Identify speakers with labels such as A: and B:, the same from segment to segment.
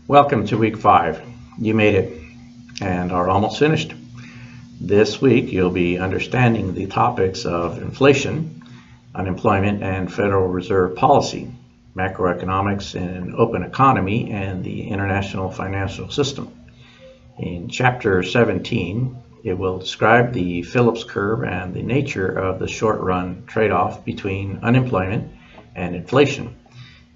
A: Welcome to week 5. You made it and are almost finished. This week you'll be understanding the topics of inflation, unemployment, and Federal Reserve policy, macroeconomics in an open economy, and the international financial system. In chapter 17, it will describe the Phillips curve and the nature of the short-run trade-off between unemployment and inflation.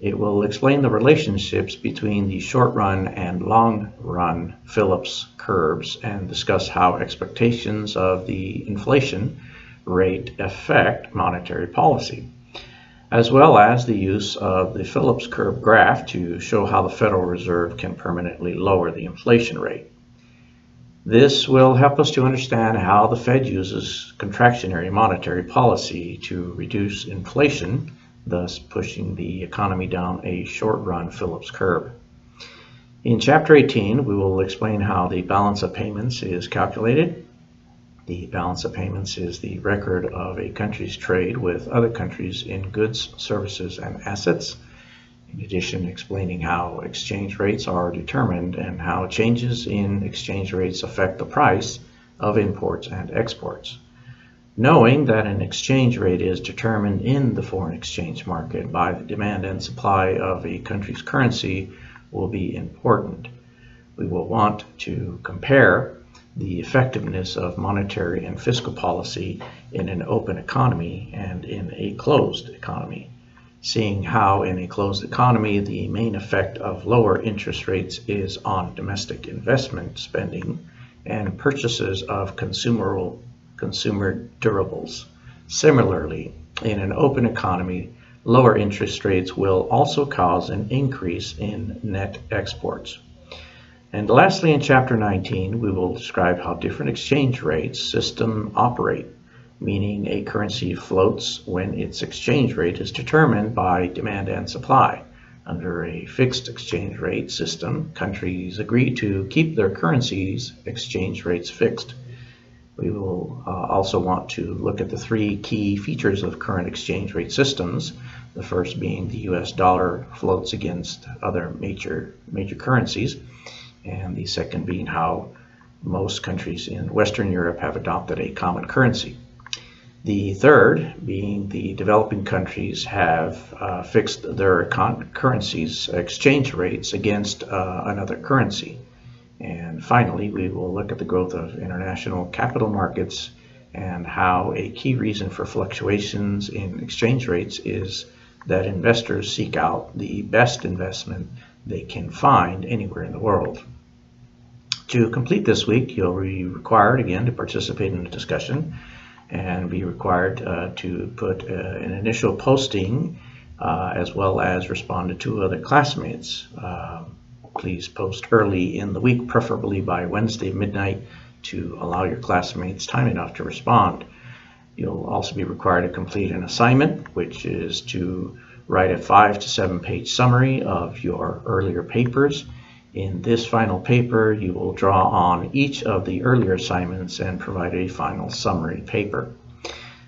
A: It will explain the relationships between the short-run and long-run Phillips curves and discuss how expectations of the inflation rate affect monetary policy, as well as the use of the Phillips curve graph to show how the Federal Reserve can permanently lower the inflation rate. This will help us to understand how the Fed uses contractionary monetary policy to reduce inflation, thus pushing the economy down a short-run Phillips curve. In Chapter 18, we will explain how the balance of payments is calculated. The balance of payments is the record of a country's trade with other countries in goods, services, and assets. In addition, explaining how exchange rates are determined and how changes in exchange rates affect the price of imports and exports. Knowing that an exchange rate is determined in the foreign exchange market by the demand and supply of a country's currency will be important. We will want to compare the effectiveness of monetary and fiscal policy in an open economy and in a closed economy, seeing how in a closed economy the main effect of lower interest rates is on domestic investment spending and purchases of consumer durables. Similarly, in an open economy, lower interest rates will also cause an increase in net exports. And lastly, in Chapter 19, we will describe how different exchange rates systems operate, meaning a currency floats when its exchange rate is determined by demand and supply. Under a fixed exchange rate system, countries agree to keep their currencies' exchange rates fixed. We will also want to look at the three key features of current exchange rate systems, the first being the US dollar floats against other major currencies, and the second being how most countries in Western Europe have adopted a common currency. The third being the developing countries have fixed their currencies' exchange rates against another currency. And finally, we will look at the growth of international capital markets and how a key reason for fluctuations in exchange rates is that investors seek out the best investment they can find anywhere in the world. To complete this week, you'll be required again to participate in the discussion and be required to put an initial posting as well as respond to 2 other classmates. Please post early in the week, preferably by Wednesday midnight, to allow your classmates time enough to respond. You'll also be required to complete an assignment, which is to write a 5 to 7 page summary of your earlier papers. In this final paper, you will draw on each of the earlier assignments and provide a final summary paper.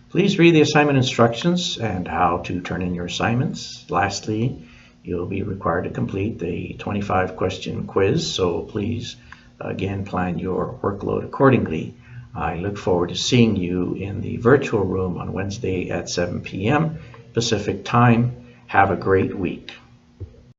A: Please read the assignment instructions and how to turn in your assignments. Lastly, you'll be required to complete the 25-question quiz, so please, again, plan your workload accordingly. I look forward to seeing you in the virtual room on Wednesday at 7 p.m. Pacific Time. Have a great week.